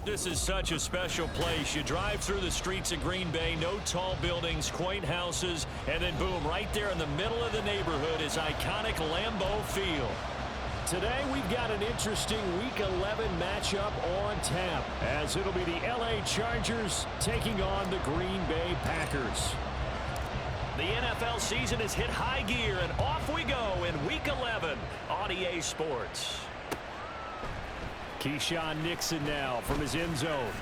This is such a special place. You drive through the streets of Green Bay, no tall buildings, quaint houses, and then boom, right there in the middle of the neighborhood is iconic Lambeau Field. Today we've got an interesting Week 11 matchup on tap, as it'll be the LA Chargers taking on the Green Bay Packers. The NFL season has hit high gear, and off we go in Week 11 on EA Sports. Keyshawn Nixon now from his end zone.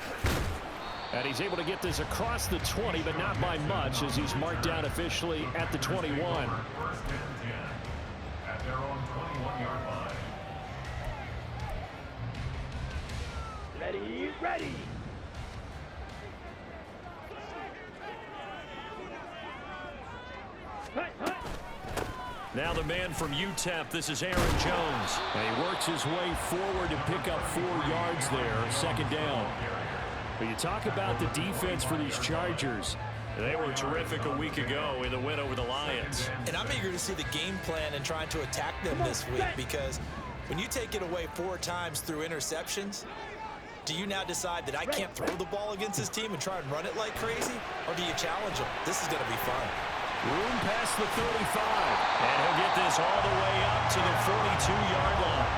And he's able to get this across the 20, but not by much, as he's marked down officially at the 21. First and 10 at their own 21-yard line. Ready. Now the man from UTEP, this is Aaron Jones. And he works his way forward to pick up 4 yards there, second down. But you talk about the defense for these Chargers. They were terrific a week ago in the win over the Lions. And I'm eager to see the game plan and trying to attack them this week, because when you take it away 4 times through interceptions, do you now decide that I can't throw the ball against this team and try and run it like crazy? Or do you challenge them? This is going to be fun. Room past the 35. And he'll get this all the way up to the 42-yard line.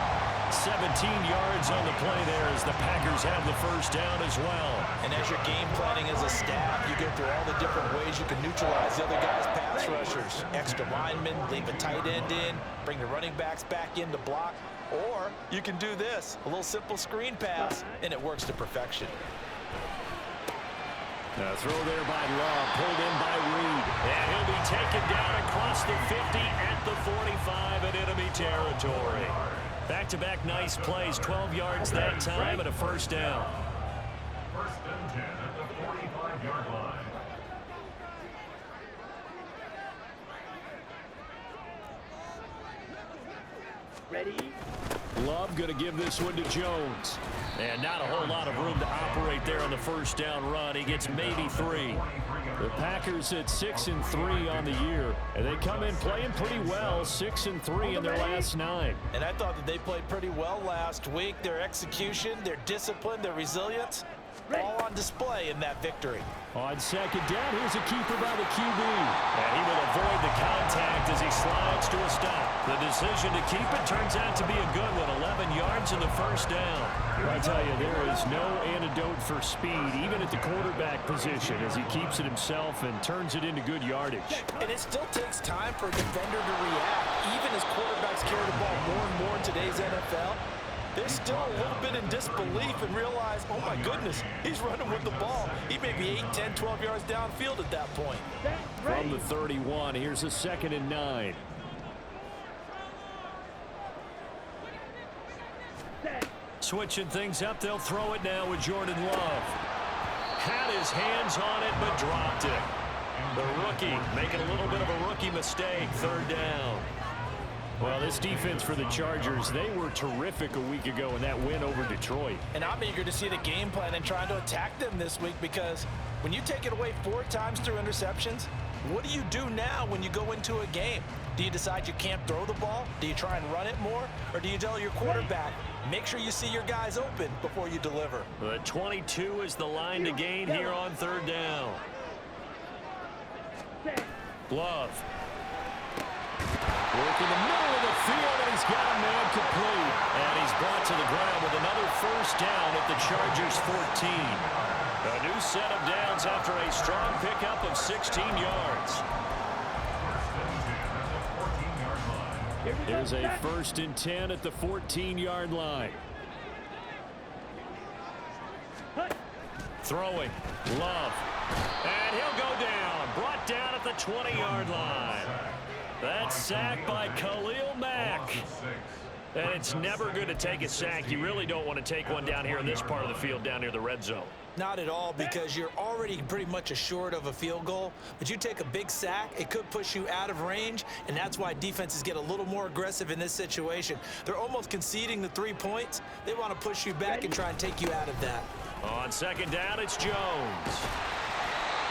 17 yards on the play there as the Packers have the first down as well. And as you're game planning as a staff, you go through all the different ways you can neutralize the other guys' pass rushers. Extra linemen, leave a tight end in, bring the running backs back in to block. Or you can do this, a little simple screen pass, and it works to perfection. A throw there by Love, pulled in by Reed. And he'll be taken down across the 50 at the 45 in enemy territory. Back-to-back nice plays, 12 yards that time and a first down. First and 10 at the 45-yard line. Ready. Love going to give this one to Jones. And not a whole lot of room to operate there on the first down run. He gets maybe 3. The Packers at 6-3 on the year. And they come in playing pretty well, 6-3 in their last 9. And I thought that they played pretty well last week. Their execution, their discipline, their resilience, all on display in that victory. On second down, here's a keeper by the QB. And he will avoid the contact as he slides to a stop. The decision to keep it turns out to be a good one, 11 yards in the first down. I tell you, there is no antidote for speed, even at the quarterback position, as he keeps it himself and turns it into good yardage. And it still takes time for a defender to react. Even as quarterbacks carry the ball more and more in today's NFL, they're still a little bit in disbelief and realize, oh my goodness, he's running with the ball. He may be 8, 10, 12 yards downfield at that point. From the 31, here's a 2nd and 9. Switching things up, they'll throw it now with Jordan Love. Had his hands on it, but dropped it. The rookie making a little bit of a rookie mistake, 3rd down. Well, this defense for the Chargers, they were terrific a week ago in that win over Detroit. And I'm eager to see the game plan and trying to attack them this week, because when you take it away 4 times through interceptions, what do you do now when you go into a game? Do you decide you can't throw the ball? Do you try and run it more? Or do you tell your quarterback, make sure you see your guys open before you deliver? The 22 is the line to gain here on 3rd down. Love. Work in the middle of the field, and he's got a man complete. And he's brought to the ground with another first down at the Chargers' 14. A new set of downs after a strong pickup of 16 yards. Here's a 1st and 10 at the 14-yard line. Throwing. Love. And he'll go down. Brought down at the 20-yard line. That's sacked by Khalil Mack. And it's never good to take a sack. You really don't want to take one down here in this part of the field, down near the red zone. Not at all, because you're already pretty much assured of a field goal. But you take a big sack, it could push you out of range, and that's why defenses get a little more aggressive in this situation. They're almost conceding the 3 points. They want to push you back and try and take you out of that. On second down, it's Jones.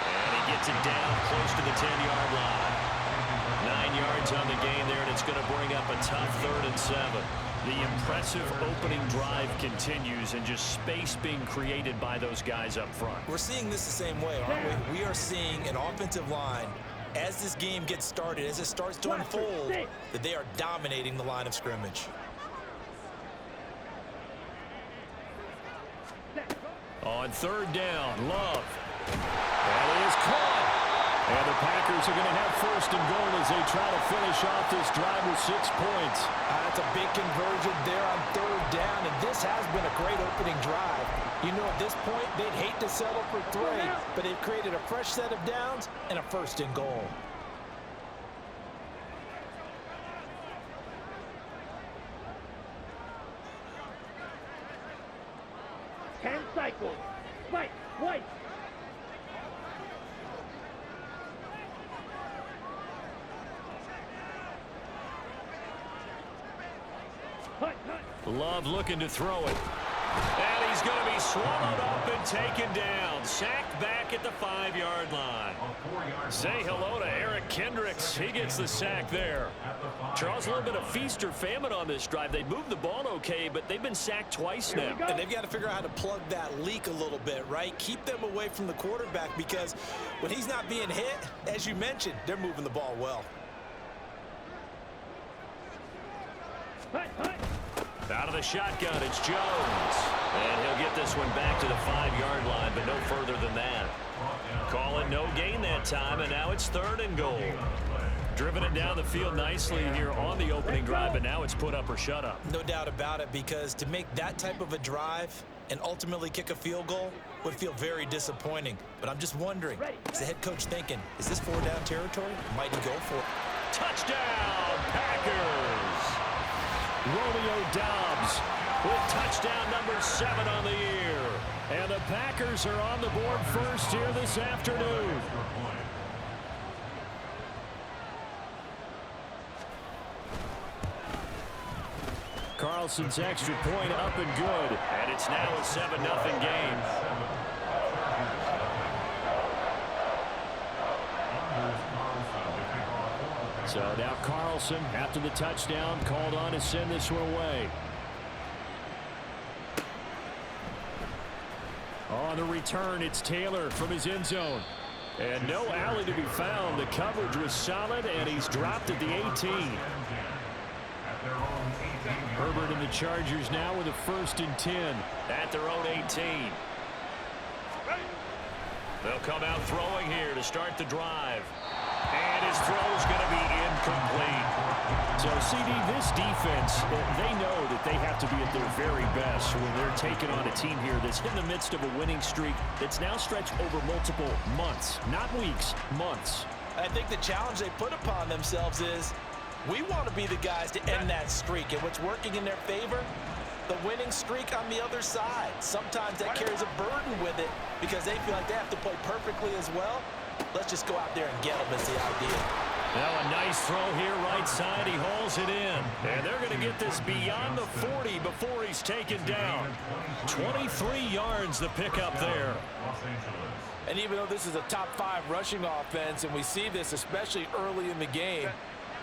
And he gets it down close to the 10-yard line. 9 yards on the gain there, and it's going to bring up a tough 3rd and 7. The impressive opening drive continues and just space being created by those guys up front. We're seeing this the same way, aren't we? We are seeing an offensive line, as this game gets started, as it starts to unfold, that they are dominating the line of scrimmage. On third down, Love. And it is caught. And the Packers are going to have first and goal as they try to finish off this drive with 6 points. That's a big conversion there on third down, and this has been a great opening drive. You know, at this point, they'd hate to settle for 3, but they've created a fresh set of downs and a first and goal. Cycles. White. Love looking to throw it. And he's going to be swallowed up and taken down. Sacked back at the 5-yard line. Say hello to Eric Kendricks. He gets the sack there. Charles, a little bit of feast or famine on this drive. They moved the ball okay, but they've been sacked twice now. And they've got to figure out how to plug that leak a little bit, right? Keep them away from the quarterback, because when he's not being hit, as you mentioned, they're moving the ball well. Out of the shotgun, it's Jones. And he'll get this one back to the 5-yard line, but no further than that. Calling no gain that time, and now it's third and goal. Driven it down the field nicely here on the opening drive, but now it's put up or shut up. No doubt about it, because to make that type of a drive and ultimately kick a field goal would feel very disappointing. But I'm just wondering, is the head coach thinking, is this 4-down territory? Might he go for it? Touchdown, Packers! Romeo Doubs with touchdown number 7 on the year. And the Packers are on the board first here this afternoon. Carlson's extra point up and good. And it's now a 7-0 game. So now Carlson, after the touchdown, called on to send this one away. On the return, it's Taylor from his end zone. And no alley to be found. The coverage was solid, and he's dropped at the 18. Herbert and the Chargers now with a 1st and 10 at their own 18. They'll come out throwing here to start the drive. And his throw's going to be incomplete. So, CD, this defense, they know that they have to be at their very best when they're taking on a team here that's in the midst of a winning streak that's now stretched over multiple months, not weeks, months. I think the challenge they put upon themselves is, we want to be the guys to end that streak. And what's working in their favor? The winning streak on the other side. Sometimes that carries a burden with it because they feel like they have to play perfectly as well. Let's just go out there and get them is the idea. Now a nice throw here right side. He hauls it in. And they're going to get this beyond the 40 before he's taken down. 23 yards the pickup there. And even though this is a top 5 rushing offense, and we see this especially early in the game,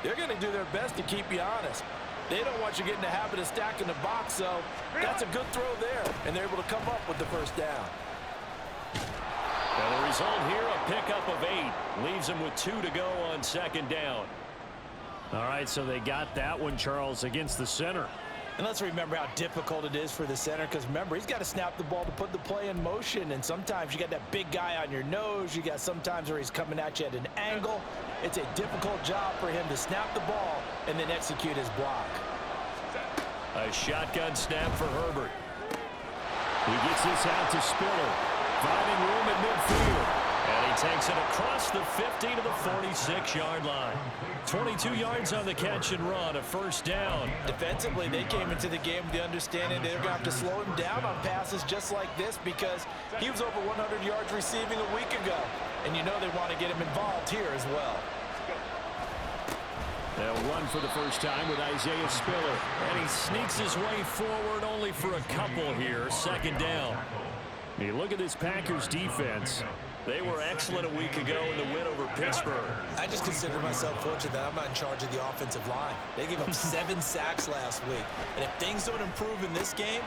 they're going to do their best to keep you honest. They don't want you getting the habit of stacking the box, so that's a good throw there. And they're able to come up with the first down. And the result here, a pickup of 8. Leaves them with 2 to go on 2nd down. All right, so they got that one, Charles, against the center. And let's remember how difficult it is for the center, because remember, he's got to snap the ball to put the play in motion, and sometimes you got that big guy on your nose. You got sometimes where he's coming at you at an angle. It's a difficult job for him to snap the ball and then execute his block. A shotgun snap for Herbert. He gets this out to Spiller, finding room at midfield. And he takes it across the 50 to the 46-yard line. 22 yards on the catch and run, a first down. Defensively, they came into the game with the understanding they're going to have to slow him down on passes just like this, because he was over 100 yards receiving a week ago. And you know they want to get him involved here as well. They'll run for the first time with Isaiah Spiller. And he sneaks his way forward only for a couple here. 2nd down. You look at this Packers defense. They were excellent a week ago in the win over Pittsburgh. I just consider myself fortunate that I'm not in charge of the offensive line. They gave up 7 sacks last week. And if things don't improve in this game,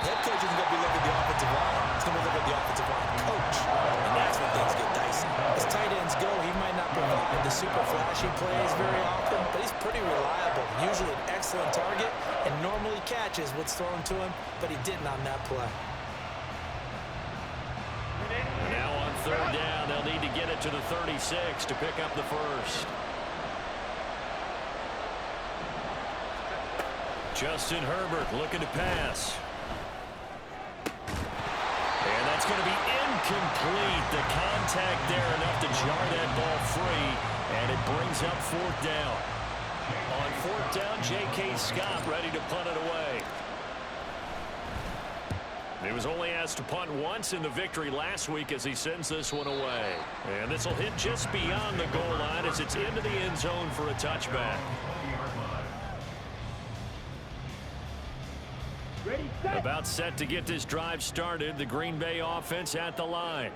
head coach isn't going to be looking at the offensive line. He's going to be looking at the offensive line coach. And that's when things get dicey. As tight ends go, he might not provide the super flashy plays very often, but he's pretty reliable. Usually an excellent target and normally catches what's thrown to him, but he didn't on that play. Now on third down, they'll need to get it to the 36 to pick up the first. Justin Herbert looking to pass. And that's going to be incomplete. The contact there enough to jar that ball free, and it brings up fourth down. On fourth down, J.K. Scott ready to punt it away. He was only asked to punt once in the victory last week as he sends this one away. And this will hit just beyond the goal line as it's into the end zone for a touchback. Ready, set. About set to get this drive started, the Green Bay offense at the line.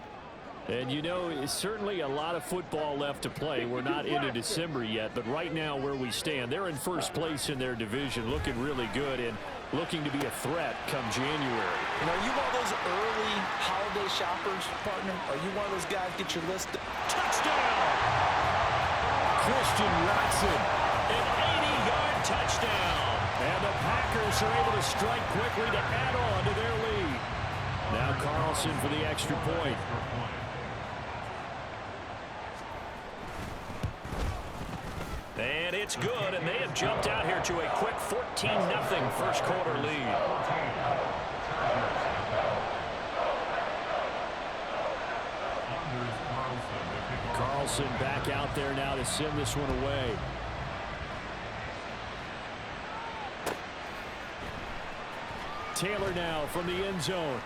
And you know, it's certainly a lot of football left to play. We're not into December yet, but right now where we stand, they're in first place in their division, looking really good and looking to be a threat come January. And are you one of those early holiday shoppers, partner? Are you one of those guys get your list? Touchdown! Christian Watson, an 80-yard touchdown. And the Packers are able to strike quickly to add on to their lead. Now Carlson for the extra point. And it's good, and they have jumped out here to a quick 14-0 first quarter lead. Carlson back out there now to send this one away. Taylor now from the end zone.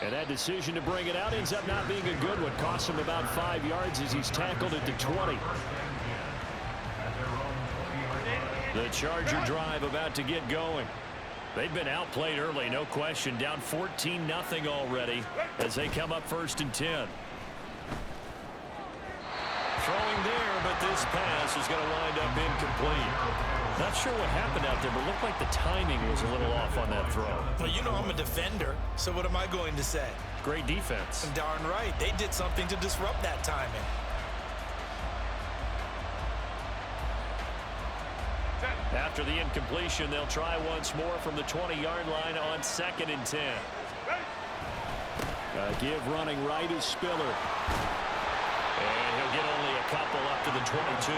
And that decision to bring it out ends up not being a good one. Costs him about 5 yards as he's tackled at the 20. The Charger drive about to get going. They've been outplayed early, no question. Down 14-0 already as they come up first and 10. Throwing there, but this pass is going to wind up incomplete. Not sure what happened out there, but looked like the timing was a little off on that throw. Well, you know I'm a defender, so what am I going to say? Great defense. Darn right. They did something to disrupt that timing. After the incompletion, they'll try once more from the 20-yard line on 2nd and 10. Give running right is Spiller. And he'll get only a couple up to the 22.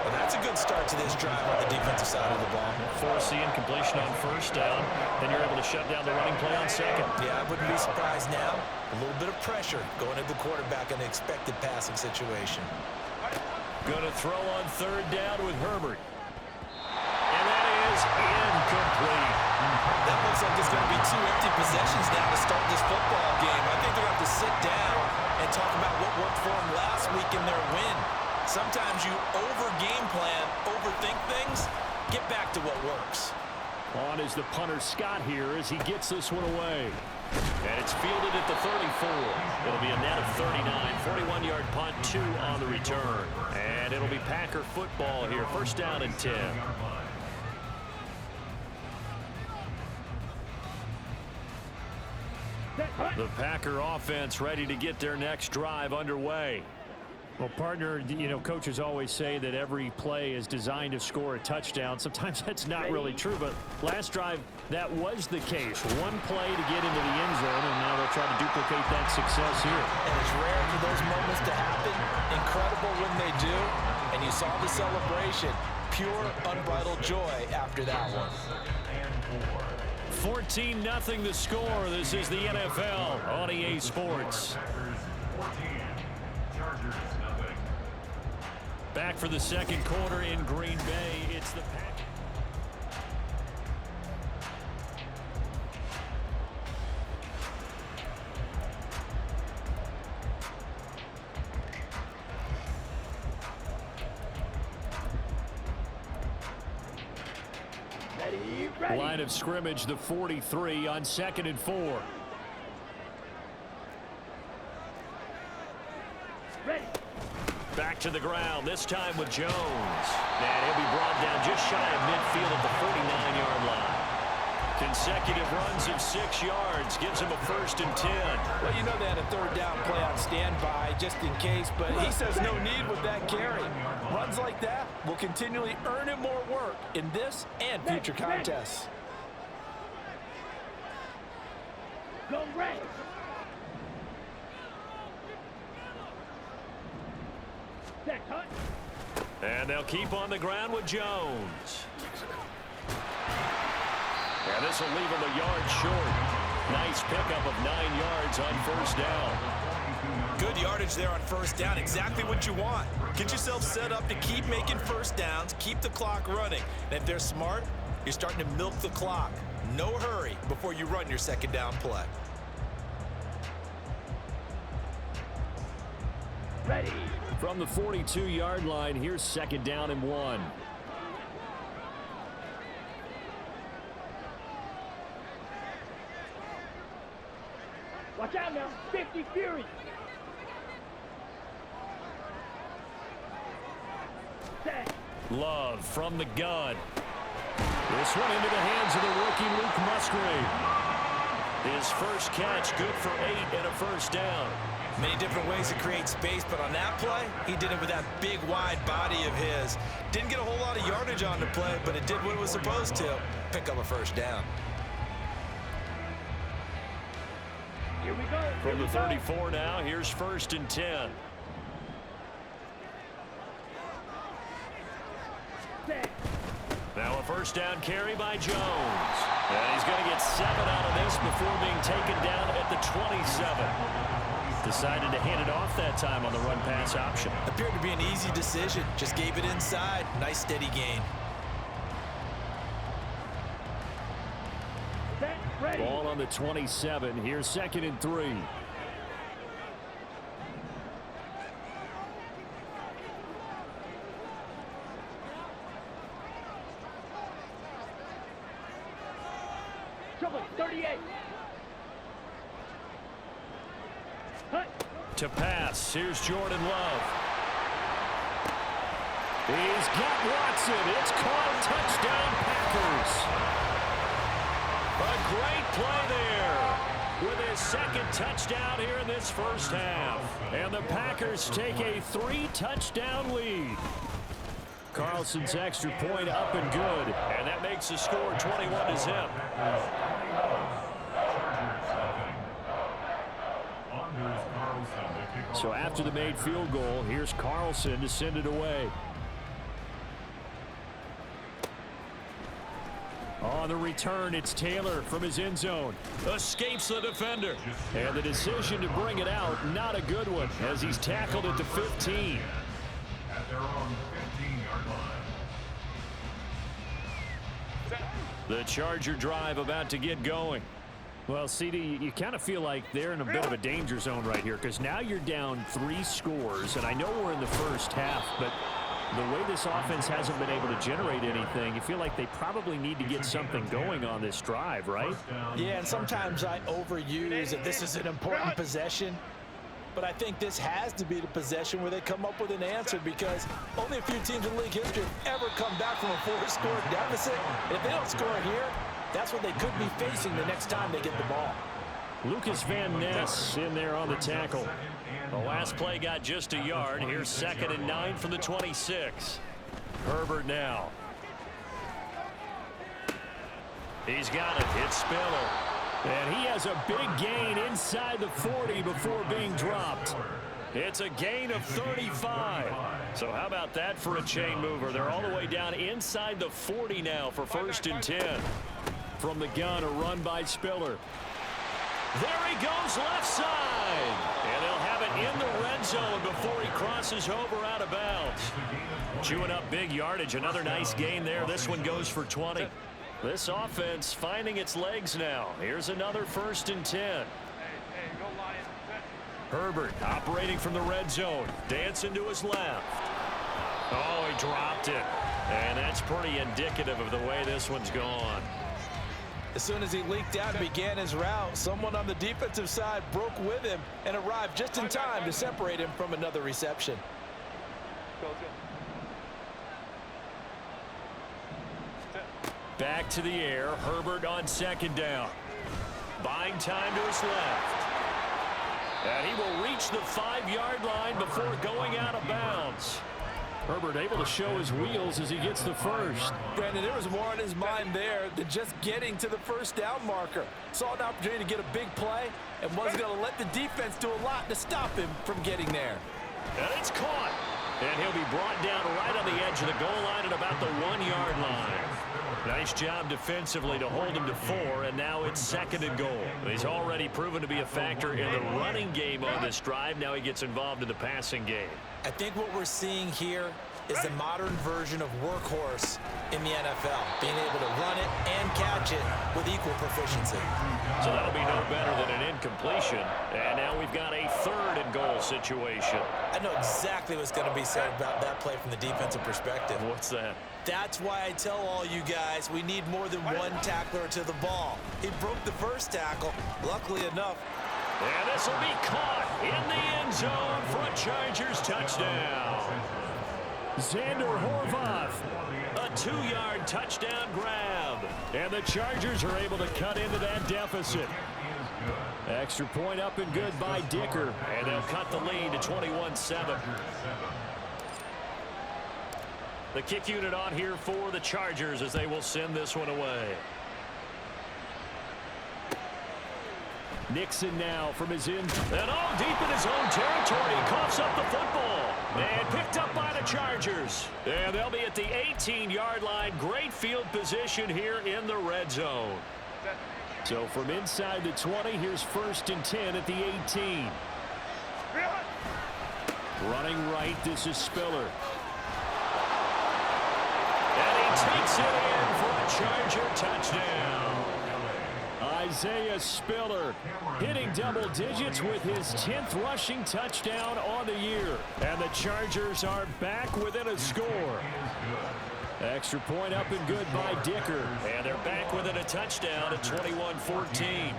Well, that's a good start to this drive on the defensive side of the ball. Force the incompletion on first down. Then you're able to shut down the running play on second. Yeah, I wouldn't be surprised now. A little bit of pressure going at the quarterback in an expected passing situation. Going to throw on third down with Herbert. And that is incomplete. That looks like there's going to be 2 empty possessions now to start this football game. I think they're going to have to sit down and talk about what worked for them last week in their win. Sometimes you over-game plan, overthink things. Get back to what works. On is the punter Scott here as he gets this one away. And it's fielded at the 34. It'll be a net of 39. 41-yard punt, 2 on the return. And it'll be Packer football here. First down and 10. The Packer offense ready to get their next drive underway. Well, partner, you know, coaches always say that every play is designed to score a touchdown. Sometimes that's not really true, but last drive, that was the case. One play to get into the end zone, and now they'll try to duplicate that success here. And it's rare for those moments to happen. Incredible when they do. And you saw the celebration. Pure, unbridled joy after that one. 14-0 the score. This is the NFL on EA Sports. Back for the second quarter in Green Bay. It's the Packers. Line of scrimmage, the 43 on 2nd and 4. Back to the ground, this time with Jones. And he'll be brought down just shy of midfield at the 49-yard line. Consecutive runs of 6 yards gives him a 1st and 10. Well, you know they had a 3rd down play on standby just in case, but he says no need with that carry. Runs like that will continually earn him more work in this and future contests. Go red. Set cut. And they'll keep on the ground with Jones. And this will leave him a yard short. Nice pickup of 9 yards on 1st down. Good yardage there on 1st down. Exactly what you want. Get yourself set up to keep making 1st downs, keep the clock running. And if they're smart, you're starting to milk the clock. No hurry before you run your 2nd down play. Ready. From the 42-yard line, here's 2nd down and 1. Watch out now. 50 Fury. Set. Love from the gun. This one into the hands of the rookie Luke Musgrave. His first catch good for 8 and a 1st down. Many different ways to create space, but on that play, he did it with that big, wide body of his. Didn't get a whole lot of yardage on the play, but it did what it was supposed to. Pick up a 1st down. Here we go. From the 34 now, here's 1st and 10. Set. Now a 1st down carry by Jones. And he's going to get 7 out of this before being taken down at the 27. Decided to hand it off that time on the run-pass option. Appeared to be an easy decision. Just gave it inside. Nice steady gain. Set. Ready. Ball on the 27. Here's 2nd and 3. Trouble. 38. Hut. To pass. Here's Jordan Love. He's got Watson. It's caught. Touchdown, Packers. A great play there with his 2nd touchdown here in this 1st half. And the Packers take a 3-touchdown lead. Carlson's extra point up and good. And that makes the score 21-0. So after the made field goal, here's Carlson to send it away. On the return, it's Taylor from his end zone. Escapes the defender. And the decision to bring it out, not a good one, as he's tackled at the 15. At their own 15-yard line. The Charger drive about to get going. Well, CD, you kind of feel like they're in a bit of a danger zone right here because now you're down 3 scores, and I know we're in the 1st half, but the way this offense hasn't been able to generate anything, you feel like they probably need to get something going on this drive, right? Yeah, and sometimes I overuse that this is an important possession, but I think this has to be the possession where they come up with an answer because only a few teams in league history have ever come back from a 4-score deficit. And if they don't score here, that's what they could be facing the next time they get the ball. Lucas Van Ness in there on the tackle. The last play got just a yard. Here's 2nd and 9 from the 26. Herbert now. He's got it. It's Spiller. And he has a big gain inside the 40 before being dropped. It's a gain of 35. So how about that for a chain mover? They're all the way down inside the 40 now for 1st and 10. From the gun, a run by Spiller. There he goes left side. And they'll have it in the red zone before he crosses over out of bounds. Chewing up big yardage. Another nice gain there. This one goes for 20. This offense finding its legs now. Here's another 1st and 10. Herbert operating from the red zone. Dancing to his left. Oh, he dropped it. And that's pretty indicative of the way this one's gone. As soon as he leaked out and began his route, someone on the defensive side broke with him and arrived just in time to separate him from another reception. Back to the air. Herbert on second down. Buying time to his left. And he will reach the 5-yard line before going out of bounds. Herbert able to show his wheels as he gets the first. Brandon, there was more on his mind there than just getting to the first down marker. Saw an opportunity to get a big play and wasn't going to let the defense do a lot to stop him from getting there. And it's caught. And he'll be brought down right on the edge of the goal line at about the 1-yard line. Nice job defensively to hold him to 4, and now it's 2nd and goal. He's already proven to be a factor in the running game on this drive. Now he gets involved in the passing game. I think what we're seeing here is the modern version of workhorse in the NFL, being able to run it and catch it with equal proficiency. So that'll be no better than an incompletion. And now we've got a 3rd and goal situation. I know exactly what's going to be said about that play from the defensive perspective. What's that? That's why I tell all you guys we need more than one tackler to the ball. He broke the first tackle, luckily enough. And this will be caught in the end zone for a Chargers touchdown. Xander Horvath, a 2-yard touchdown grab. And the Chargers are able to cut into that deficit. Extra point up and good by Dicker. And they'll cut the lead to 21-7. The kick unit on here for the Chargers as they will send this one away. Nixon now from his end. And all deep in his own territory. He coughs up the football. And picked up by the Chargers. And they'll be at the 18-yard line. Great field position here in the red zone. So from inside the 20, here's 1st and 10 at the 18. Running right, this is Spiller. And he takes it in for a Charger touchdown. Isaiah Spiller hitting double digits with his 10th rushing touchdown on the year. And the Chargers are back within a score. Extra point up and good by Dicker. And they're back within a touchdown at 21-14.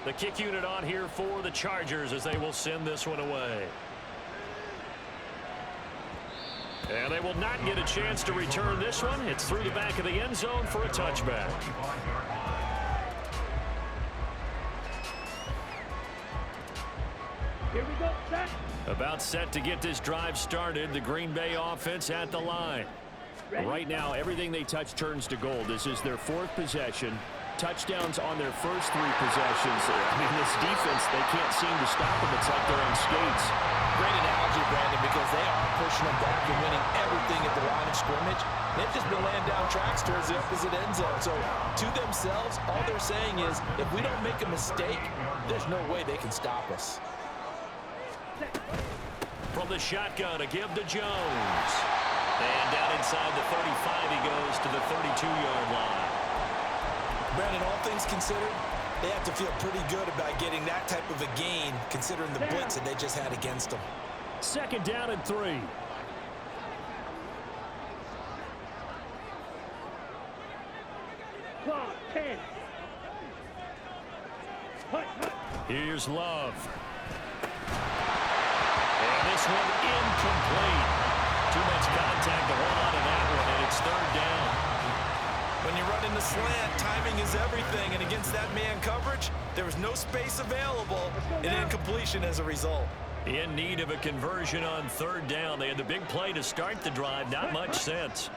The kick unit on here for the Chargers as they will send this one away. And they will not get a chance to return this one. It's through the back of the end zone for a touchback. Here we go, set. About set to get this drive started. The Green Bay offense at the line. Right now, everything they touch turns to gold. This is their 4th possession. Touchdowns on their first 3 possessions. I mean, this defense, they can't seem to stop them. It's like they're on skates. Great analogy, Brandon, because they are pushing them back and winning everything at the line of scrimmage. They've just been laying down tracks towards the opposite end zone. So to themselves, all they're saying is, if we don't make a mistake, there's no way they can stop us. From the shotgun, a give to Jones. And down inside the 35, he goes to the 32-yard line. Brandon, all things considered, they have to feel pretty good about getting that type of a gain, considering the blitz that they just had against them. 2nd down and 3. Clock, 10. Hut, hut. Here's Love. And this one incomplete. Too much contact to hold on to that one, and it's 3rd down. When you run in the slant, timing is everything, and against that man coverage, there was no space available, and incompletion as a result. In need of a conversion on 3rd down. They had the big play to start the drive. Not much sense.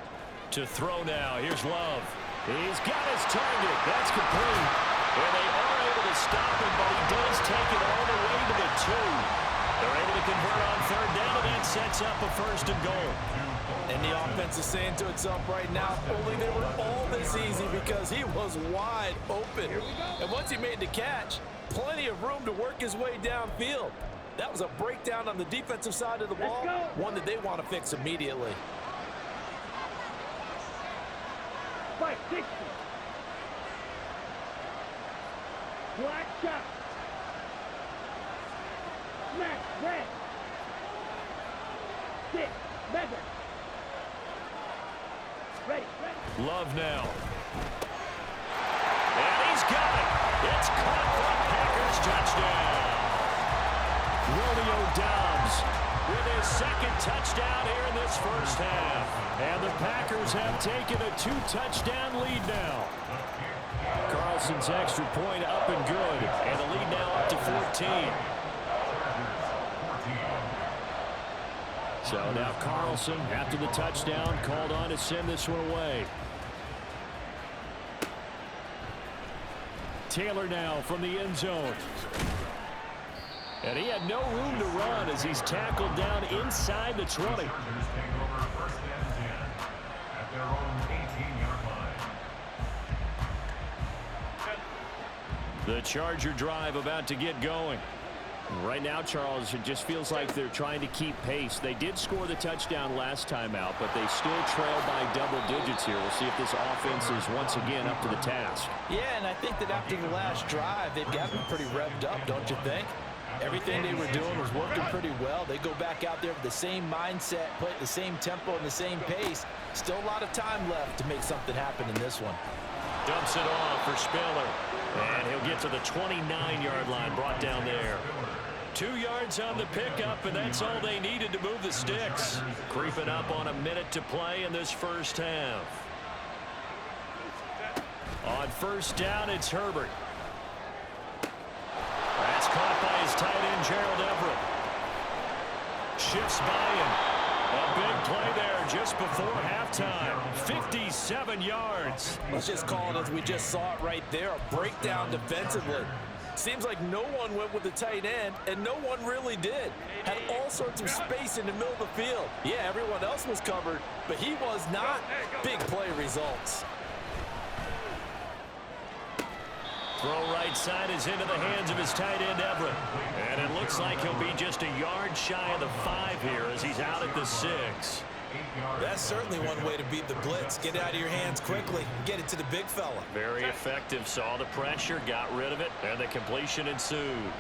To throw now. Here's Love. He's got his target. That's complete. And they are able to stop him, but he does take it all the way to the 2. They're able to convert on 3rd down, and that sets up a 1st and goal. And the offense is saying to itself right now, only they were all this easy because he was wide open. And once he made the catch, plenty of room to work his way downfield. That was a breakdown on the defensive side of the ball, one that they want to fix immediately. 560. Black shot. Smack, red. 6, mega. Ready, ready. Love now. And he's got it. It's caught for a Packers touchdown. Romeo Doubs with his second touchdown here in this first half. And the Packers have taken a 2-touchdown lead now. Carlson's extra point up and good, and the lead now up to 14. So now Carlson, after the touchdown, called on to send this one away. Taylor now from the end zone. And he had no room to run as he's tackled down inside the 20. The Charger drive about to get going. Right now, Charles, it just feels like they're trying to keep pace. They did score the touchdown last time out, but they still trail by double digits here. We'll see if this offense is once again up to the task. Yeah, and I think that after the last drive, they've got them pretty revved up, don't you think? Everything they were doing was working pretty well. They go back out there with the same mindset, play at the same tempo and the same pace. Still a lot of time left to make something happen in this one. Dumps it off for Spiller. And he'll get to the 29-yard line, brought down there. 2 yards on the pickup, and that's all they needed to move the sticks. Creeping up on a minute to play in this first half. On first down, it's Herbert. That's caught by his tight end, Gerald Everett. Shifts by him. A big play there just before halftime. 57 yards. Let's just call it as we just saw it right there. A breakdown defensively. Seems like no one went with the tight end, and no one really did. Had all sorts of space in the middle of the field. Yeah, everyone else was covered, but he was not. Big play results. Throw right side is into the hands of his tight end, Everett. And it looks like he'll be just a yard shy of the 5 here as he's out at the 6. That's certainly one way to beat the blitz. Get it out of your hands quickly. Get it to the big fella. Very effective. Saw the pressure, got rid of it, and the completion ensued.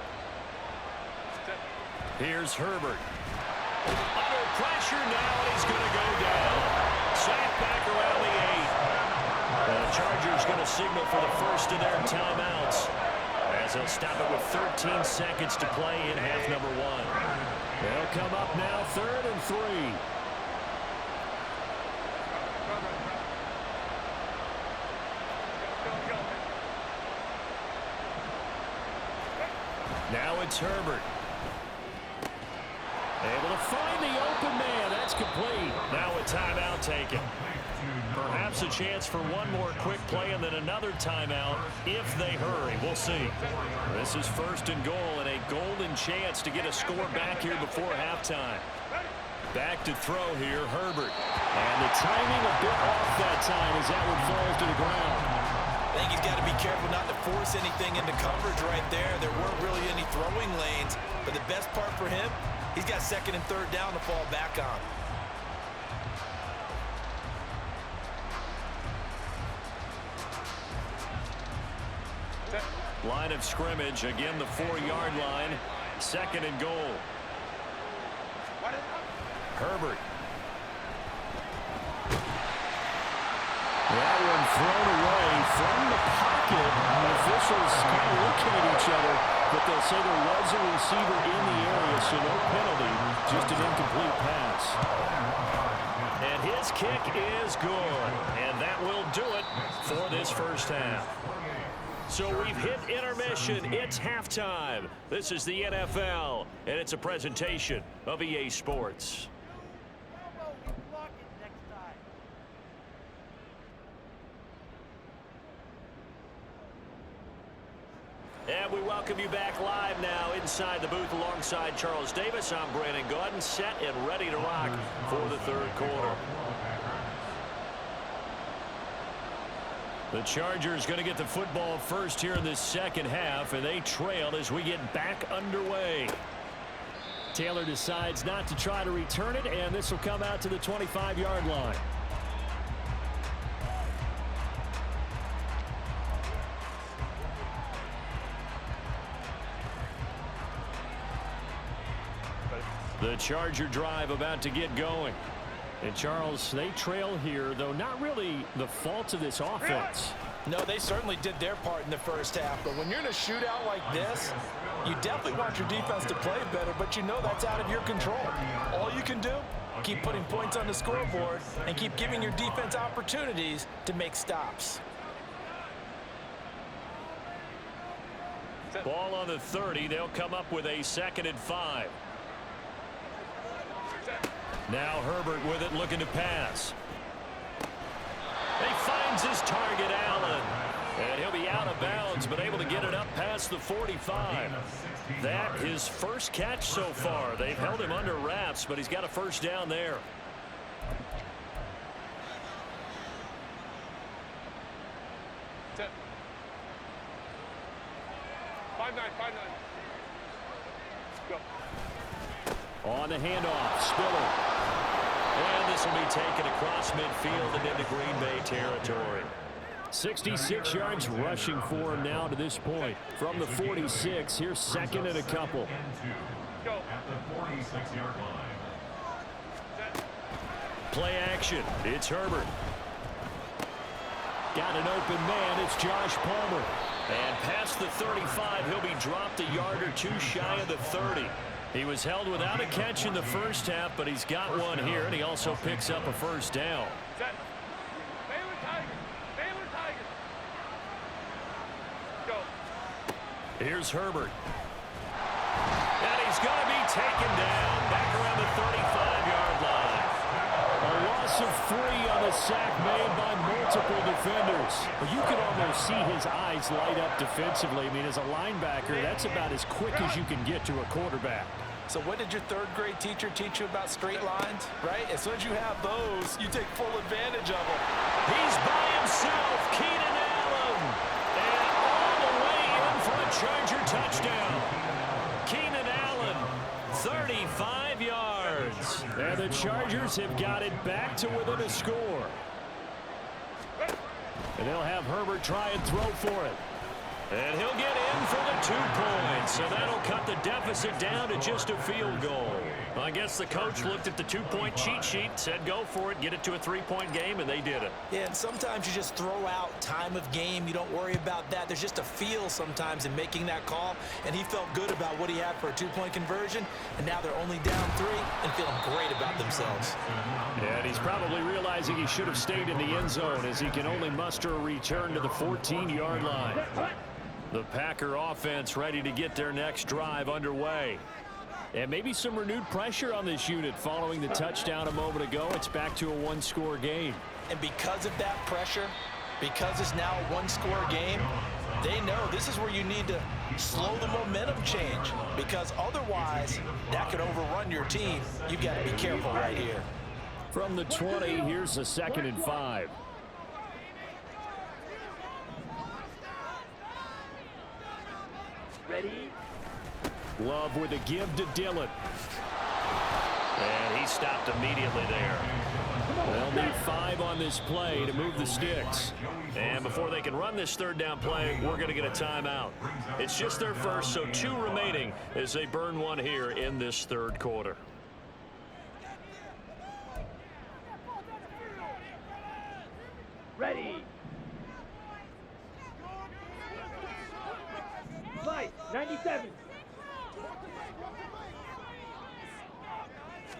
Here's Herbert. Under pressure now, and he's going to go down. Sacked back around the 8. The Chargers going to signal for the first of their timeouts as they'll stop it with 13 seconds to play in half number 1. They'll come up now 3rd and 3. Now it's Herbert. Able to find the open man. That's complete. Now a timeout taken. Perhaps a chance for one more quick play and then another timeout if they hurry. We'll see. This is 1st and goal and a golden chance to get a score back here before halftime. Back to throw here, Herbert. And the timing a bit off that time as that one falls to the ground. I think he's got to be careful not to force anything into coverage right there. There weren't really any throwing lanes, but the best part for him, he's got 2nd and 3rd down to fall back on. Line of scrimmage, again the 4-yard line, 2nd and goal. Herbert. That one thrown away from the pocket. The officials kind of looking at each other, but they'll say there was a receiver in the area, so no penalty, just an incomplete pass. And his kick is good, and that will do it for this first half. So we've hit intermission. It's halftime. This is the NFL, and it's a presentation of EA Sports. And we welcome you back live now inside the booth alongside Charles Davis. I'm Brandon Gaudin, set and ready to rock for the 3rd quarter. The Chargers going to get the football first here in this 2nd half, and they trail as we get back underway. Taylor decides not to try to return it, and this will come out to the 25-yard line. The Charger drive about to get going. And Charles, they trail here, though not really the fault of this offense. No, they certainly did their part in the first half, but when you're in a shootout like this, you definitely want your defense to play better, but you know that's out of your control. All you can do, keep putting points on the scoreboard and keep giving your defense opportunities to make stops. Ball on the 30. They'll come up with a 2nd and 5. Now Herbert with it, looking to pass. He finds his target, Allen. And he'll be out of bounds, but able to get it up past the 45. That his first catch so far. They've held him under wraps, but he's got a first down there. On the handoff, Spiller. And this will be taken across midfield and into Green Bay territory. 66 yards rushing for him now to this point. From the 46, here's 2nd and a couple. Go. At the 46-yard line. Play action. It's Herbert. Got an open man. It's Josh Palmer. And past the 35, he'll be dropped a yard or two shy of the 30. He was held without a catch in the first half, but he's got one here, and he also picks up a first down. Here's Herbert. And he's going to be taken down back around the 35-yard line. A loss of 3 on the sack made by multiple defenders. But you can almost see his eyes light up defensively. I mean, as a linebacker, that's about as quick as you can get to a quarterback. So what did your 3rd grade teacher teach you about straight lines, right? As soon as you have those, you take full advantage of them. He's by himself, Keenan Allen. And all the way in for a Charger touchdown. Keenan Allen, 35 yards. And the Chargers have got it back to within a score. And they'll have Herbert try and throw for it. And he'll get in for the 2 points. So that'll cut the deficit down to just a field goal. I guess the coach looked at the 2-point cheat sheet, said go for it, get it to a 3-point game, and they did it. Yeah, and sometimes you just throw out time of game. You don't worry about that. There's just a feel sometimes in making that call, and he felt good about what he had for a 2-point conversion, and now they're only down 3 and feeling great about themselves. And he's probably realizing he should have stayed in the end zone as he can only muster a return to the 14-yard line. The Packer offense ready to get their next drive underway. And maybe some renewed pressure on this unit following the touchdown a moment ago. It's back to a 1-score game. And because of that pressure, because it's now a 1-score game, they know this is where you need to slow the momentum change, because otherwise that could overrun your team. You've got to be careful right here. From the 20, here's a 2nd and 5. Ready? Love with a give to Dillon. And he stopped immediately there. They'll need 5 on this play to move the sticks. And before they can run this 3rd down play, we're going to get a timeout. It's just their first, so 2 remaining as they burn one here in this 3rd quarter. Ready? Slice, 97.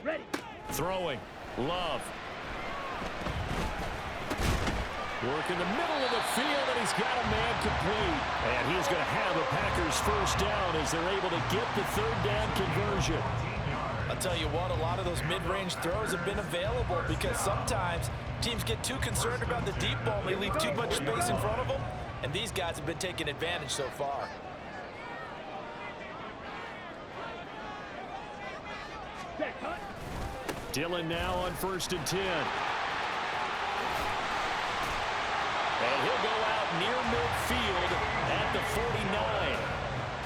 Ready. Throwing. Love. Work in the middle of the field, and he's got a man complete. And he's going to have a Packers first down as they're able to get the 3rd down conversion. I'll tell you what, a lot of those mid-range throws have been available because sometimes teams get too concerned about the deep ball and they leave too much space in front of them. And these guys have been taking advantage so far. Dillon now on 1st and 10. And he'll go out near midfield at the 49.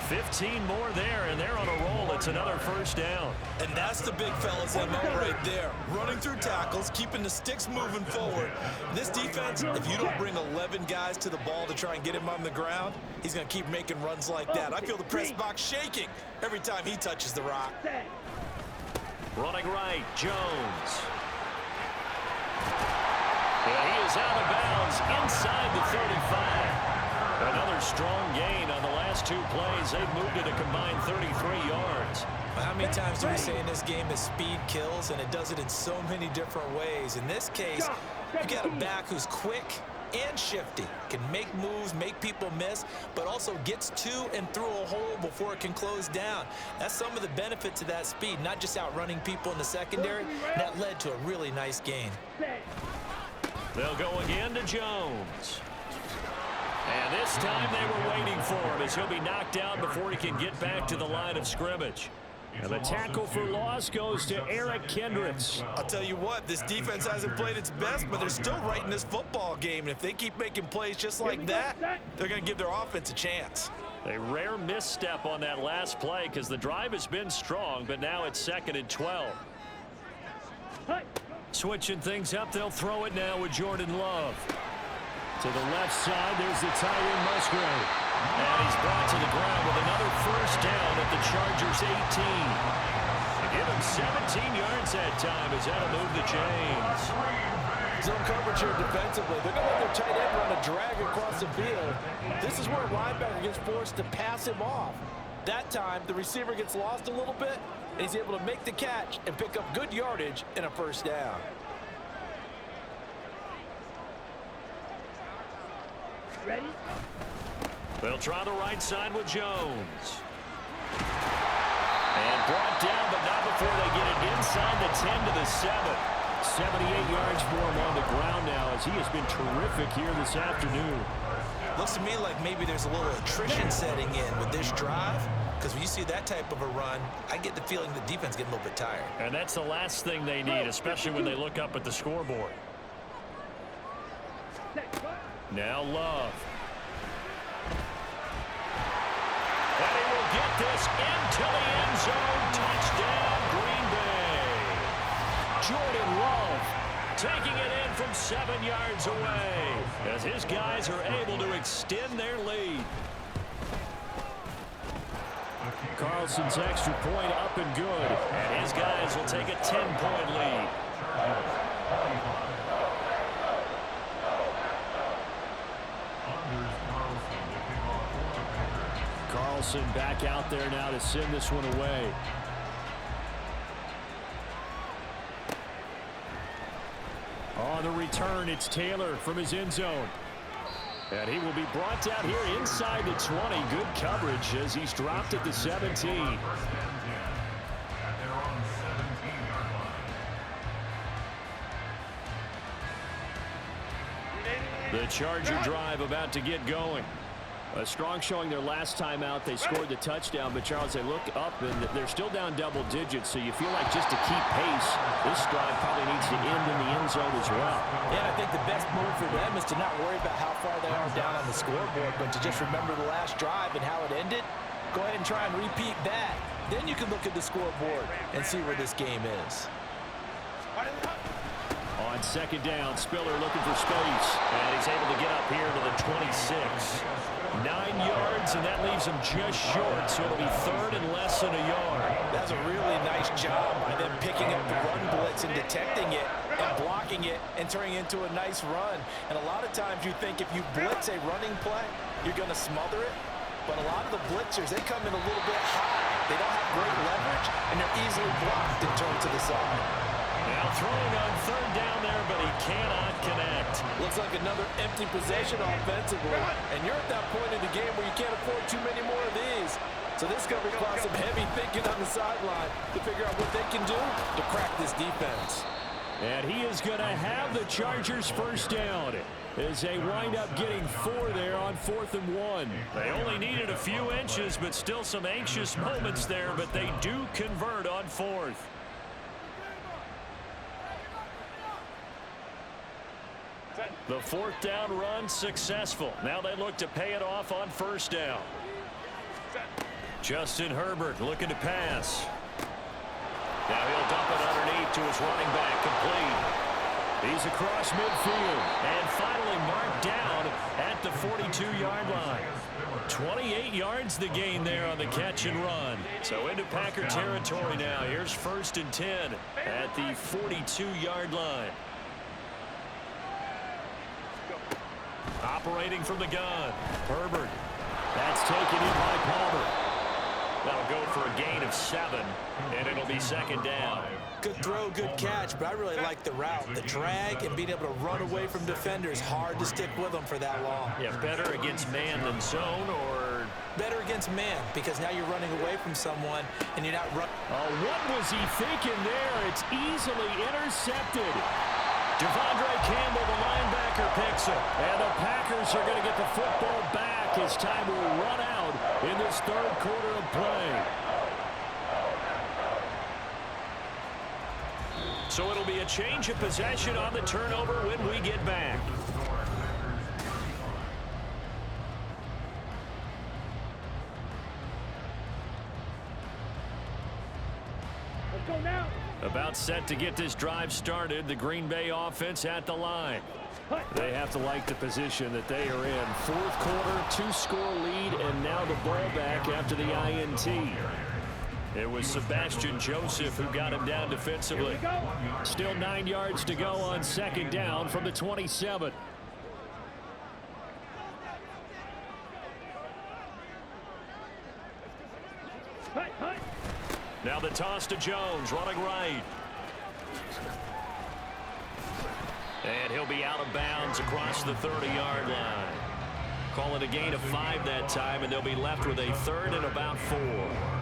15 more there, and they're on a roll. It's another first down. And that's the big fella's MO right there. Running through tackles, keeping the sticks moving forward. This defense, if you don't bring 11 guys to the ball to try and get him on the ground, he's going to keep making runs like that. I feel the press box shaking every time he touches the rock. Running right, Jones. And he is out of bounds inside the 35. Another strong gain on the last two plays. They've moved it a combined 33 yards. How many times do we say in this game that speed kills, and it does it in so many different ways? In this case, you got a back who's quick and shifty, can make moves, make people miss, but also gets to and through a hole before it can close down. That's some of the benefit to that speed, not just outrunning people in the secondary. That led to a really nice gain. They'll go again to Jones. And this time they were waiting for him as he'll be knocked out before he can get back to the line of scrimmage. And the tackle for loss goes to Eric Kendricks. I'll tell you what, this defense hasn't played its best, but they're still right in this football game. And if they keep making plays just like that, they're going to give their offense a chance. A rare misstep on that last play because the drive has been strong, but now it's 2nd and 12. Switching things up, they'll throw it now with Jordan Love. To the left side, there's the Tyrone Musgrave. And he's brought to the ground with another first down at the Chargers' 18. To give him 17 yards that time as that'll move the chains. Zone coverage here defensively. They're going to let their tight end run a drag across the field. This is where a linebacker gets forced to pass him off. That time, the receiver gets lost a little bit, and he's able to make the catch and pick up good yardage in a first down. Ready? They'll try the right side with Jones. And brought down, but not before they get it inside the 10 to the 7. 78 yards for him on the ground now as he has been terrific here this afternoon. Looks to me like maybe there's a little attrition setting in with this drive, because when you see that type of a run, I get the feeling the defense getting a little bit tired. And that's the last thing they need, especially when they look up at the scoreboard. Now Love. And he will get this into the end zone. Touchdown, Green Bay. Jordan Love taking it in from 7 yards away as his guys are able to extend their lead. Carlson's extra point up and good, and his guys will take a 10-point lead. Carlson back out there now to send this one away. On the return, it's Taylor from his end zone. And he will be brought down here inside the 20. Good coverage as he's dropped at the 17. The Charger drive about to get going. A strong showing their last time out. They scored the touchdown, but Charles, they look up and they're still down double digits, so you feel like just to keep pace, this drive probably needs to end in the end zone as well. Yeah, I think the best move for them is to not worry about how far they are down on the scoreboard, but to just remember the last drive and how it ended. Go ahead and try and repeat that. Then you can look at the scoreboard and see where this game is. On second down, Spiller looking for space, and he's able to get up here to the 26. 9 yards, and that leaves him just short, so it'll be 3rd and less than a yard. That's a really nice job by them picking up the run blitz and detecting it and blocking it and turning it into a nice run. And a lot of times you think if you blitz a running play, you're going to smother it. But a lot of the blitzers, they come in a little bit high. They don't have great leverage, and they're easily blocked and turned to the side. Now throwing on 3rd down there, but he cannot connect. Looks like another empty possession offensively. And you're at that point in the game where you can't afford too many more of these. So this is going to require some heavy thinking on the sideline to figure out what they can do to crack this defense. And he is going to have the Chargers first down as they wind up getting 4 there on 4th and 1. They only needed a few inches, but still some anxious moments there, but they do convert on 4th. The 4th down run successful. Now they look to pay it off on 1st down. Justin Herbert looking to pass. Now he'll dump it underneath to his running back, complete. He's across midfield and finally marked down at the 42-yard line. 28 yards the gain there on the catch and run. So into Packer territory now. Here's 1st and 10 at the 42-yard line. operating from the gun. Herbert. That's taken in by Palmer. That'll go for a gain of 7, and it'll be second down. Good throw, good catch, but I really like the route. The drag and being able to run away from defenders. Hard to stick with them for that long. Yeah, better against man than zone, or? Better against man, because now you're running away from someone, and you're not running. Oh, what was he thinking there? It's easily intercepted. Devondre Campbell, the linebacker, picks it. And the Packers are going to get the football back as time will run out in this third quarter of play. So it'll be a change of possession on the turnover when we get back. Let's go now. About set to get this drive started. The Green Bay offense at the line. They have to like the position that they are in. Fourth quarter, 2-score lead, and now the ball back after the INT. It was Sebastian Joseph who got him down defensively. Still 9 yards to go on second down from the 27. Now the toss to Jones, running right. And he'll be out of bounds across the 30-yard line. Call it a gain of 5 that time, and they'll be left with a third and about 4.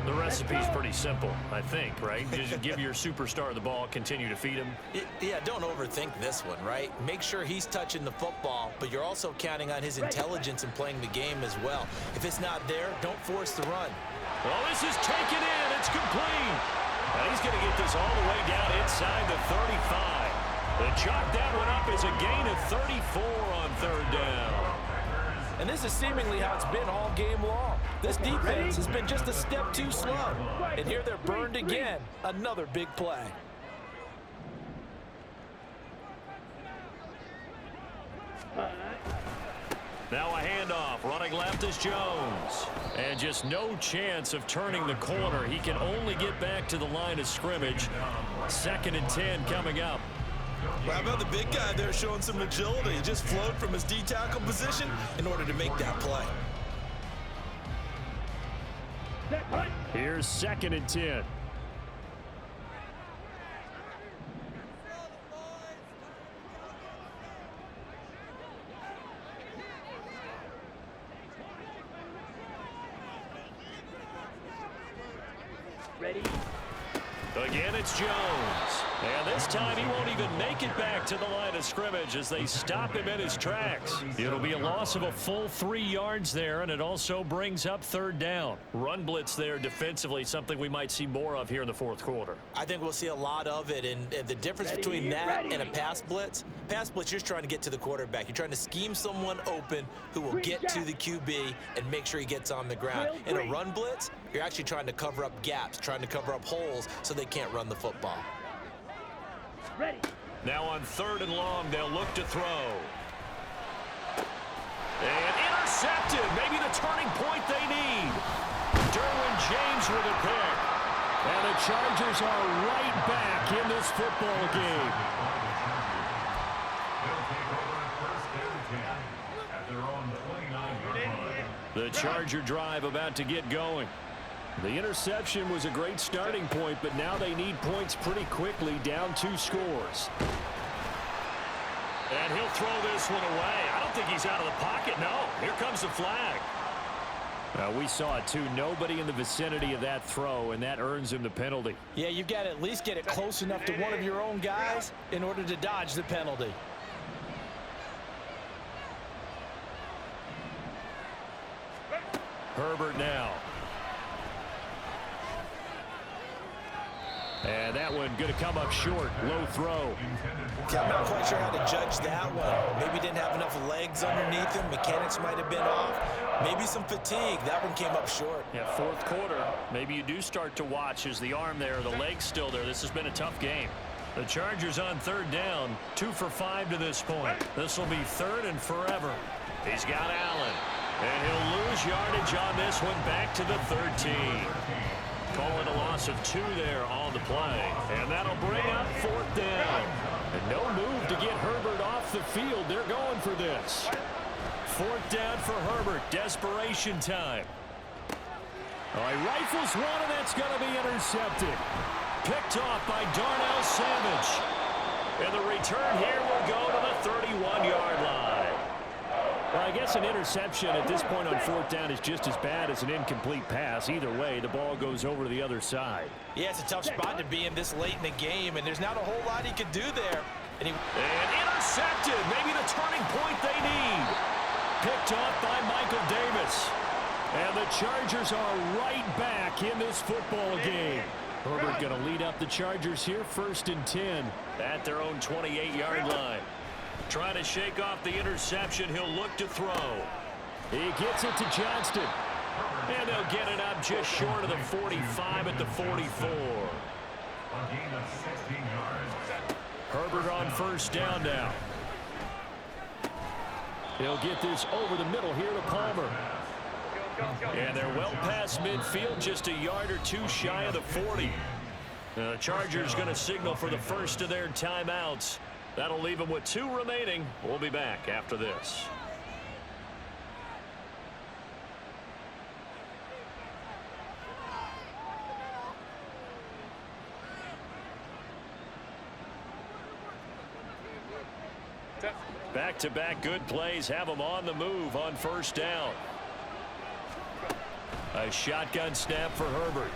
The recipe's pretty simple, I think, right? Just give your superstar the ball, continue to feed him. Yeah, don't overthink this one, right? Make sure he's touching the football, but you're also counting on his intelligence in playing the game as well. If it's not there, don't force the run. Well, this is taken in. It's complete. And he's going to get this all the way down inside the 35. The chalk that one up is a gain of 34 on third down. And this is seemingly how it's been all game long. This defense has been just a step too slow. And here they're burned again. Another big play. Now a handoff. Running left is Jones. And just no chance of turning the corner. He can only get back to the line of scrimmage. 2nd and 10 coming up. Well, how about the big guy there showing some agility? He just flowed from his D-tackle position in order to make that play. Here's 2nd and 10. Ready? Again, it's Jones. And this time he won't even make it back to the line of scrimmage as they stop him in his tracks. It'll be a loss of a full 3 yards there, and it also brings up third down. Run blitz there defensively, something we might see more of here in the fourth quarter. I think we'll see a lot of it, and the difference between that and a pass blitz, you're just trying to get to the quarterback. You're trying to scheme someone open who will get to the QB and make sure he gets on the ground. In a run blitz, you're actually trying to cover up gaps, trying to cover up holes so they can't run the football. Ready. Now on 3rd and long, they'll look to throw. And intercepted. Maybe the turning point they need. Derwin James with a pick. And the Chargers are right back in this football game. They'll take over at 1st and 10 at their own 29-yard line. The Charger drive about to get going. The interception was a great starting point, but now they need points pretty quickly, down 2 scores. And he'll throw this one away. I don't think he's out of the pocket. No, here comes the flag. We saw it too. Nobody in the vicinity of that throw, and that earns him the penalty. Yeah, you've got to at least get it close enough to one of your own guys in order to dodge the penalty. Herbert now. And that one going to come up short. Low throw. I'm not quite sure how to judge that one. Maybe didn't have enough legs underneath him. Mechanics might have been off. Maybe some fatigue. That one came up short. Yeah, fourth quarter. Maybe you do start to watch as the arm there, the leg's still there. This has been a tough game. The Chargers on 3rd down. 2 for 5 to this point. This will be 3rd and forever. He's got Allen. And he'll lose yardage on this one back to the 13. Call it a loss of 2 there on the play. And that'll bring up 4th down. And no move to get Herbert off the field. They're going for this. 4th down for Herbert. Desperation time. Oh, he rifles one, and that's going to be intercepted. Picked off by Darnell Savage. And the return here will go to the 31-yard line. Well, I guess an interception at this point on 4th down is just as bad as an incomplete pass. Either way, the ball goes over to the other side. Yeah, it's a tough spot to be in this late in the game, and there's not a whole lot he could do there. And intercepted. Maybe the turning point they need. Picked off by Michael Davis. And the Chargers are right back in this football game. Herbert going to lead up the Chargers here, 1st and 10 at their own 28-yard line. Trying to shake off the interception. He'll look to throw. He gets it to Johnston. And they'll get it up just short of the 45 at the 44. Herbert on 1st down now. He'll get this over the middle here to Palmer. And they're well past midfield, just a yard or two shy of the 40. The Chargers going to signal for the first of their timeouts. That'll leave them with 2 remaining. We'll be back after this. Back-to-back good plays have them on the move on 1st down. A shotgun snap for Herbert.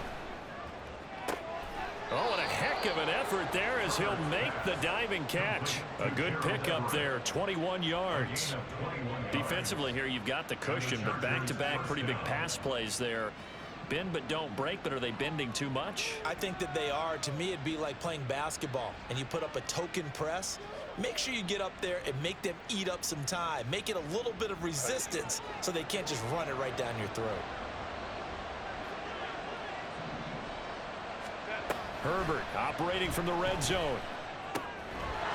Oh, and a heck of an effort there as he'll make the diving catch. A good pickup there, 21 yards. Defensively here, you've got the cushion, but back-to-back pretty big pass plays there. Bend but don't break, but are they bending too much? I think that they are. To me, it'd be like playing basketball, and you put up a token press. Make sure you get up there and make them eat up some time. Make it a little bit of resistance so they can't just run it right down your throat. Herbert operating from the red zone.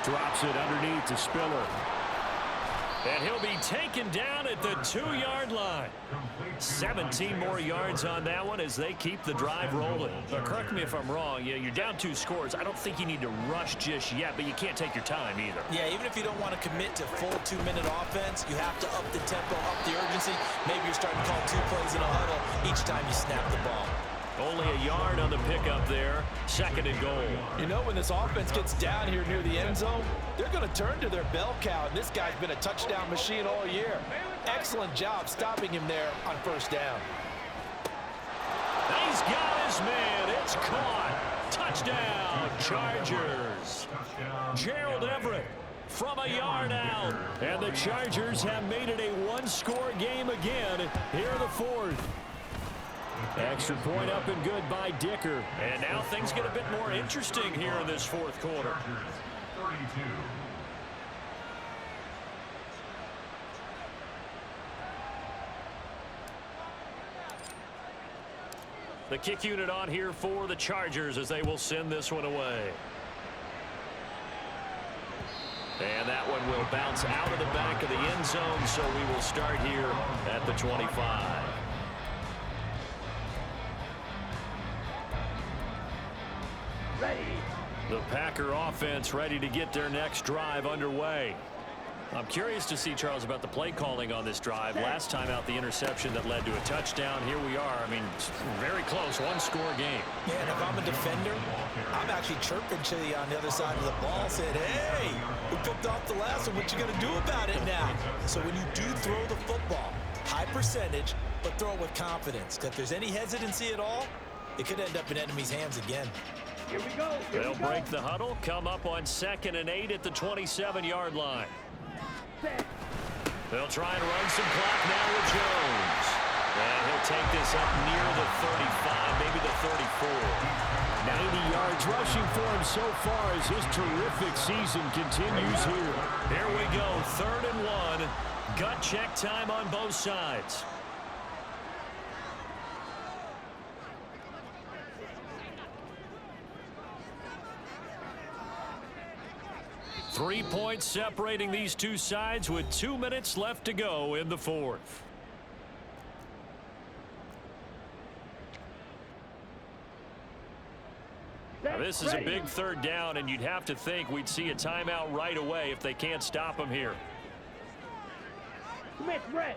Drops it underneath to Spiller. And he'll be taken down at the 2-yard line. 17 more yards on that one as they keep the drive rolling. But correct me if I'm wrong. You're down 2 scores. I don't think you need to rush just yet, but you can't take your time either. Yeah, even if you don't want to commit to full 2-minute offense, you have to up the tempo, up the urgency. Maybe you're starting to call 2 plays in a huddle each time you snap the ball. Only a yard on the pickup there. 2nd and goal. You know, when this offense gets down here near the end zone, they're going to turn to their bell cow. And this guy's been a touchdown machine all year. Excellent job stopping him there on 1st down. He's got his man. It's caught. Touchdown, Chargers. Gerald Everett from a yard out. And the Chargers have made it a 1-score game again here in the 4th. Extra point up and good by Dicker. And now things get a bit more interesting here in this 4th quarter. The kick unit on here for the Chargers as they will send this one away. And that one will bounce out of the back of the end zone, so we will start here at the 25. The Packer offense ready to get their next drive underway. I'm curious to see, Charles, about the play calling on this drive. Last time out, the interception that led to a touchdown. Here we are. I mean, very close, 1-score game. Yeah, and if I'm a defender, I'm actually chirping to you on the other side of the ball, saying, hey, we picked off the last one. What you going to do about it now? So when you do throw the football, high percentage, but throw it with confidence. Because if there's any hesitancy at all, it could end up in enemy's hands again. Here we go. They'll break the huddle, come up on 2nd and 8 at the 27-yard line. They'll try and run some clock now with Jones. And he'll take this up near the 35, maybe the 34. 90 yards rushing for him so far as his terrific season continues here. Here we go, 3rd and 1. Gut check time on both sides. Three points separating these two sides with 2 minutes left to go in the 4th. Now this is a big 3rd down, and you'd have to think we'd see a timeout right away if they can't stop them here. Defense red.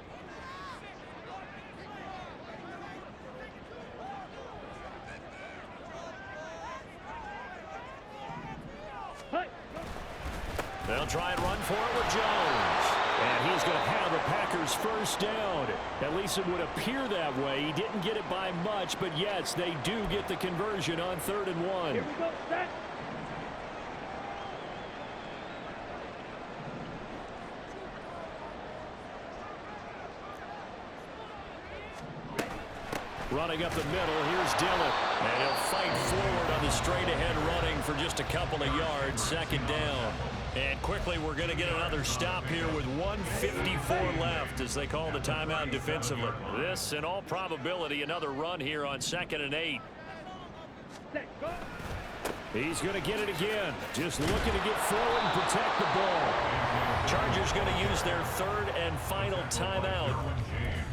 Hey. They'll try and run for it with Jones. And he's going to have the Packers first down. At least it would appear that way. He didn't get it by much, but yes, they do get the conversion on 3rd and 1. Here we go, set. Running up the middle, here's Dillon. And he'll fight forward on the straight-ahead running for just a couple of yards, 2nd down. And quickly, we're going to get another stop here with 1:54 left as they call the timeout defensively. This, in all probability, another run here on 2nd and 8. Set, go. He's going to get it again. Just looking to get forward and protect the ball. Chargers going to use their 3rd and final timeout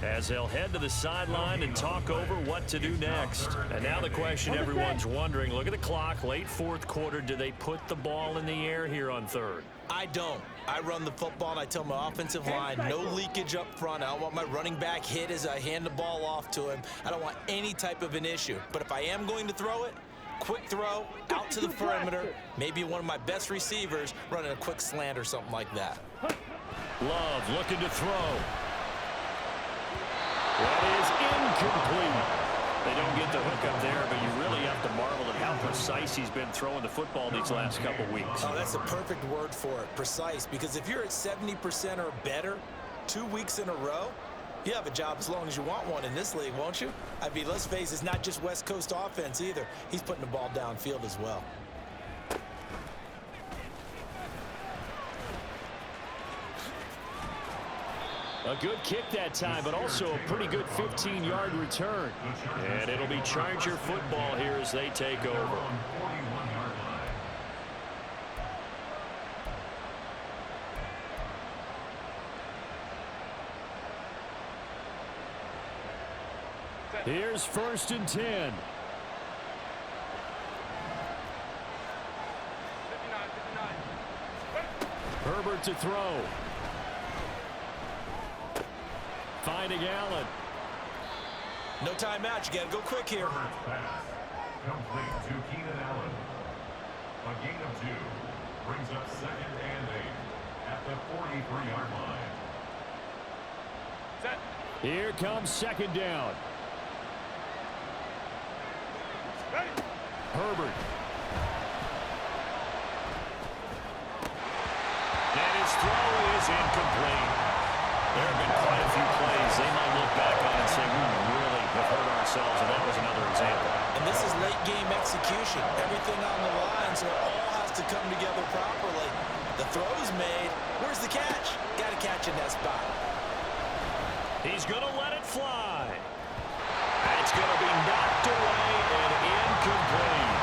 as they'll head to the sideline and talk over what to do next. And now the question everyone's wondering, look at the clock, late 4th quarter. Do they put the ball in the air here on 3rd? I don't. I run the football, and I tell my offensive line, no leakage up front. I don't want my running back hit as I hand the ball off to him. I don't want any type of an issue. But if I am going to throw it, quick throw, out to the perimeter, maybe one of my best receivers running a quick slant or something like that. Love looking to throw. That is incomplete. They don't get the hook up there, but you really have to marvel at how precise he's been throwing the football these last couple weeks. Oh, that's the perfect word for it, precise, because if you're at 70% or better 2 weeks in a row, you have a job as long as you want one in this league, won't you? I mean, let's face it, it's not just West Coast offense either. He's putting the ball downfield as well. A good kick that time, but also a pretty good 15-yard return. And it'll be Charger football here as they take over. 41-yard line. Here's 1st and 10. Herbert to throw. Finding Allen. No timeout. You got to go quick here. Herbert's pass complete to Keenan Allen. A gain of 2 brings up 2nd and 8 at the 43-yard line. Set. Here comes 2nd down. Ready. Herbert. And his throw is incomplete. There have been quite a few plays they might look back on and say, we really have hurt ourselves, and that was another example. And this is late game execution. Everything on the line, so it all has to come together properly. The throw's made. Where's the catch? Got to catch in that spot. He's going to let it fly. It's going to be knocked away and incomplete.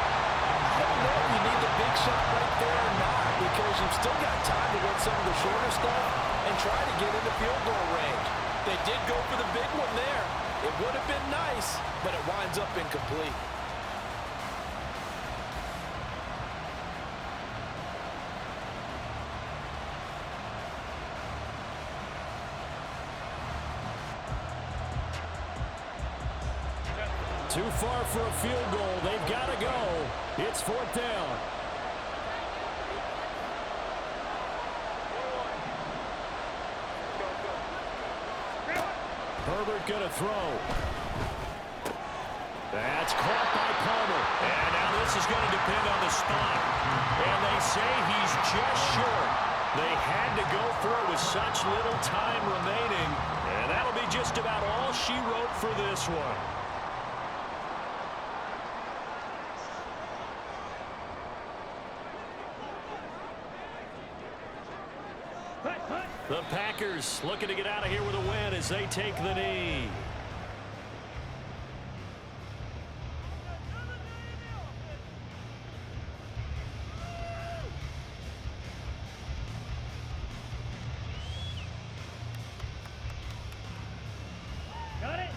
I don't know if you need the big shot right there or not, because you've still got time to get some of the shorter stuff and try to get into field goal range. They did go for the big one there. It would have been nice, but it winds up incomplete. Too far for a field goal. They've got to go. It's 4th down. Herbert going to throw. That's caught by Palmer. And now this is going to depend on the spot. And they say he's just short. They had to go for it with such little time remaining. And that'll be just about all she wrote for this one. The Packers looking to get out of here with a win as they take the knee. Got it.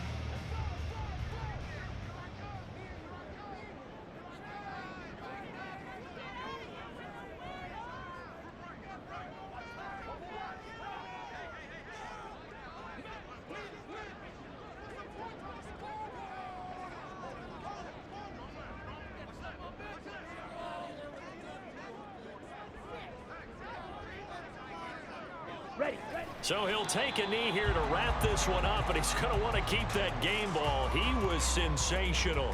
So he'll take a knee here to wrap this one up, and he's going to want to keep that game ball. He was sensational.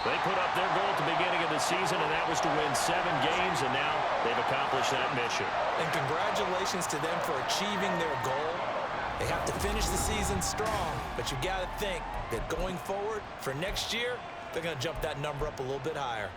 They put up their goal at the beginning of the season, and that was to win 7 games, and now they've accomplished that mission. And congratulations to them for achieving their goal. They have to finish the season strong, but you got to think that going forward for next year, they're going to jump that number up a little bit higher.